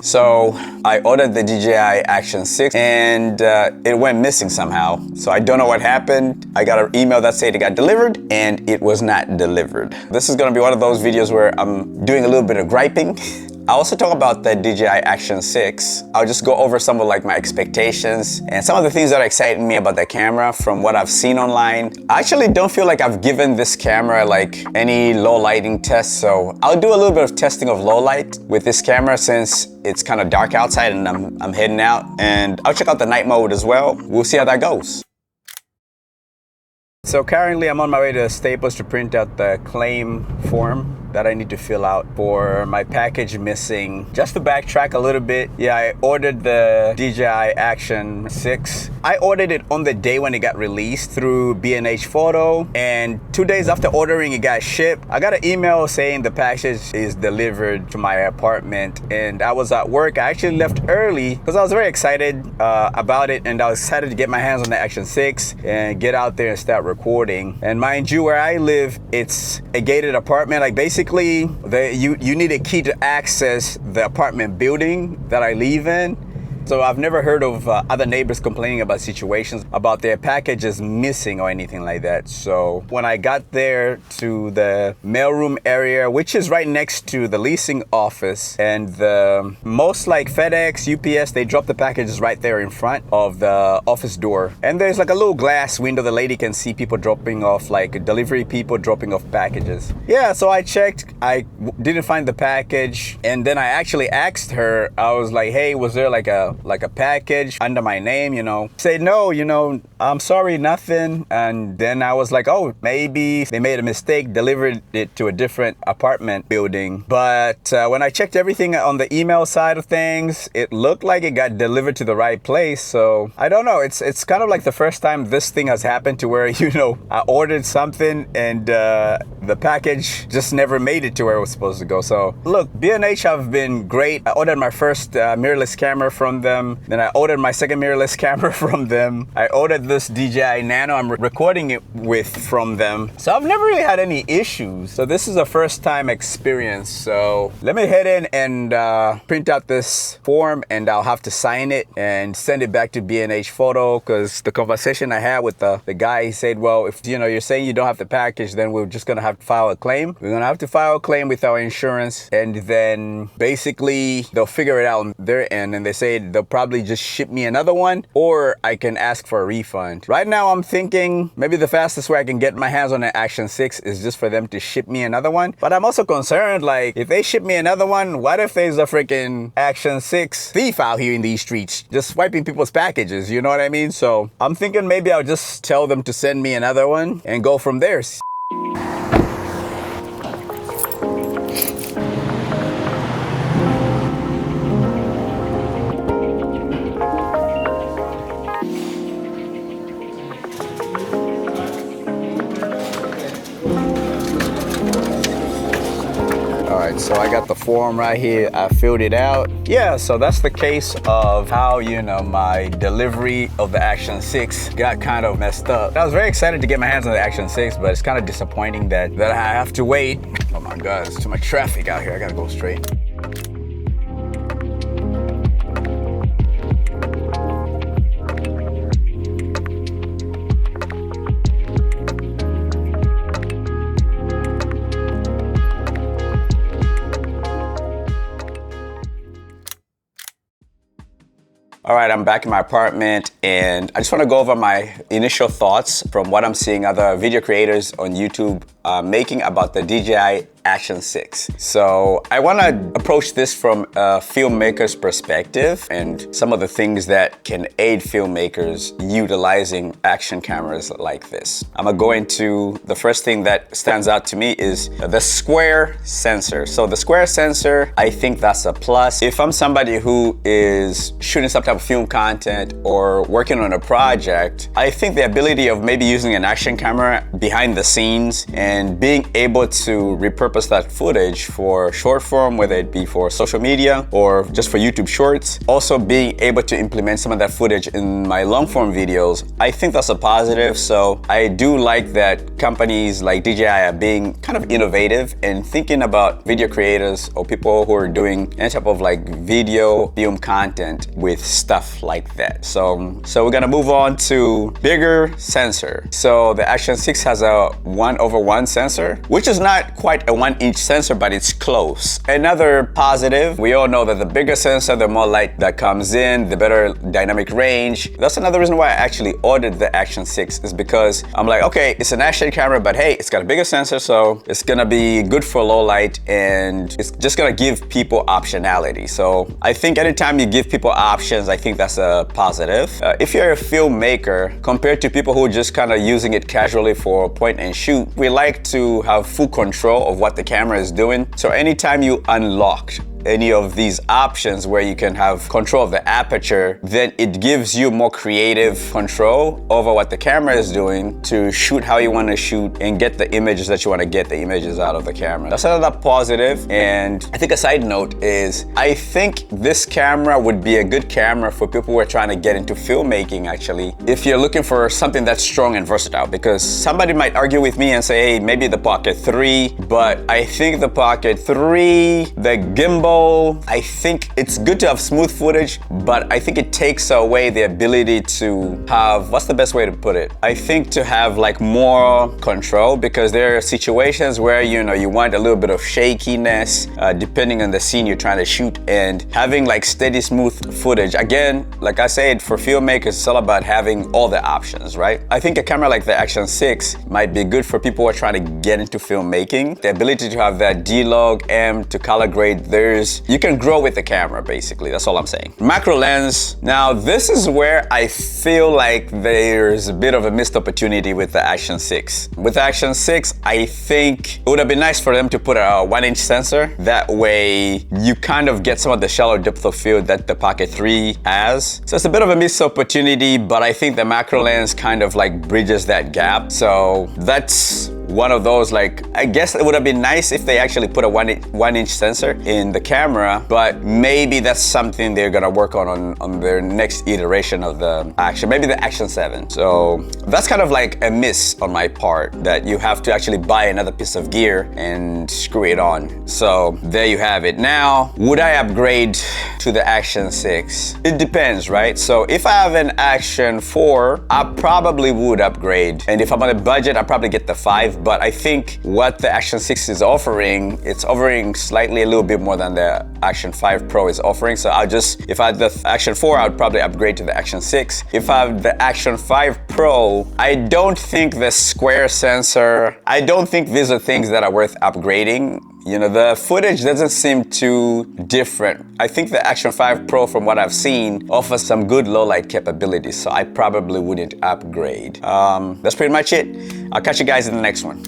So I ordered the Dji Action 6 and it went missing somehow. So I don't know what happened. I got an email that said it got delivered and it was not delivered. This is gonna be one of those videos where I'm doing a little bit of griping. I also talk about the Dji Action 6. I'll just go over some of like my expectations and some of the things that excite me about the camera from what I've seen online. I actually don't feel like I've given this camera like any low lighting tests, so I'll do a little bit of testing of low light with this camera since it's kind of dark outside and I'm heading out, and I'll check out the night mode as well. We'll see how that goes. So currently I'm on my way to Staples to print out the claim form that I need to fill out for my package missing. Just to backtrack a little bit, yeah, I ordered the Dji Action 6. I ordered it on the day when it got released through B&H Photo, and 2 days after ordering it got shipped. I got an email saying the package is delivered to my apartment, and I was at work. I actually left early because I was very excited about it, and I was excited to get my hands on the Action 6 and get out there and start recording. And mind you, where I live, it's a gated apartment. Like basically, you need a key to access the apartment building that I live in. So I've never heard of other neighbors complaining about situations about their packages missing or anything like that. So when I got there to the mailroom area, which is right next to the leasing office, and the most like FedEx, UPS, they drop the packages right there in front of the office door. And there's like a little glass window the lady can see people dropping off, like delivery people dropping off packages. Yeah, so I checked, I didn't find the package. And then I actually asked her, I was like, hey, was there like a package under my name, you know? Say no, you know, I'm sorry, nothing. And then I was like, oh, maybe they made a mistake, delivered it to a different apartment building. But when I checked everything on the email side of things, it looked like it got delivered to the right place. So I don't know, it's kind of like the first time this thing has happened to where, you know, I ordered something and the package just never made it to where it was supposed to go. So look, B&H have been great. I ordered my first mirrorless camera from them. Then I ordered my second mirrorless camera from them. I ordered this Dji Nano I'm recording it with from them. So I've never really had any issues. So this is a first time experience. So let me head in and print out this form, and I'll have to sign it and send it back to B&H Photo, because the conversation I had with the guy, he said, well, if you know you're saying you don't have the package, then we're just gonna have to file a claim. We're gonna have to file a claim with our insurance, and then basically they'll figure it out on their end, and they say they'll probably just ship me another one, or I can ask for a refund. Right now I'm thinking maybe the fastest way I can get my hands on an Action 6 is just for them to ship me another one. But I'm also concerned, like, if they ship me another one, what if there's a freaking Action 6 thief out here in these streets just swiping people's packages, you know what I mean? So I'm thinking maybe I'll just tell them to send me another one and go from there. So I got the form right here. I filled it out. Yeah, so that's the case of how, you know, my delivery of the Action 6 got kind of messed up. I was very excited to get my hands on the Action 6, but it's kind of disappointing that I have to wait. Oh my God, there's too much traffic out here. I gotta go straight. All right, I'm back in my apartment, and I just want to go over my initial thoughts from what I'm seeing other video creators on YouTube making about the Dji Action 6. So I want to approach this from a filmmaker's perspective and some of the things that can aid filmmakers utilizing action cameras like this. I'm gonna go into the first thing that stands out to me is the square sensor. So the square sensor, I think that's a plus. If I'm somebody who is shooting some type of film content or working on a project, I think the ability of maybe using an action camera behind the scenes and and being able to repurpose that footage for short form, whether it be for social media or just for YouTube Shorts. Also being able to implement some of that footage in my long form videos, I think that's a positive. So I do like that companies like DJI are being kind of innovative and thinking about video creators or people who are doing any type of like video film content with stuff like that. So we're gonna move on to bigger sensor. So the Action 6 has a 1/1 sensor, which is not quite a 1-inch sensor, but it's close. Another positive, we all know that the bigger sensor, the more light that comes in, the better dynamic range. That's another reason why I actually ordered the Action 6, is because I'm like, okay, it's an action camera, but hey, it's got a bigger sensor, so it's gonna be good for low light, and it's just gonna give people optionality. So I think anytime you give people options, I think that's a positive. If you're a filmmaker, compared to people who are just kind of using it casually for point and shoot, we like to have full control of what the camera is doing. So anytime you unlock any of these options where you can have control of the aperture, then it gives you more creative control over what the camera is doing to shoot how you want to shoot and get the images that you want to get the images out of the camera. That's another positive. And I think a side note is, I think this camera would be a good camera for people who are trying to get into filmmaking, actually, if you're looking for something that's strong and versatile. Because somebody might argue with me and say, hey, maybe the Pocket 3, but I think the Pocket 3, the gimbal, I think it's good to have smooth footage, but I think it takes away the ability to have, what's the best way to put it? I think to have like more control, because there are situations where, you know, you want a little bit of shakiness depending on the scene you're trying to shoot, and having like steady, smooth footage. Again, like I said, for filmmakers, it's all about having all the options, right? I think a camera like the Action 6 might be good for people who are trying to get into filmmaking. The ability to have that D-Log, M to color grade, you can grow with the camera, basically. That's all I'm saying. Macro lens. Now, this is where I feel like there's a bit of a missed opportunity with the Action 6. With the Action 6, I think it would have been nice for them to put a 1-inch sensor. That way, you kind of get some of the shallow depth of field that the Pocket 3 has. So it's a bit of a missed opportunity, but I think the macro lens kind of like bridges that gap. So that's one of those, like, I guess it would have been nice if they actually put a 1-inch sensor in the camera, but maybe that's something they're gonna work on their next iteration of the Action, maybe the Action 7. So that's kind of like a miss on my part, that you have to actually buy another piece of gear and screw it on. So there you have it. Now, would I upgrade to the Action 6? It depends, right? So if I have an Action 4, I probably would upgrade. And if I'm on a budget, I'll probably get the 5. But I think what the Action 6 is offering, it's offering slightly a little bit more than the Action 5 Pro is offering. So if I had the Action 4, I would probably upgrade to the Action 6. If I have the Action 5 Pro, I don't think the square sensor, I don't think these are things that are worth upgrading. You know, the footage doesn't seem too different. I think the Action 5 Pro, from what I've seen, offers some good low light capabilities, so I probably wouldn't upgrade. That's pretty much it. I'll catch you guys in the next one.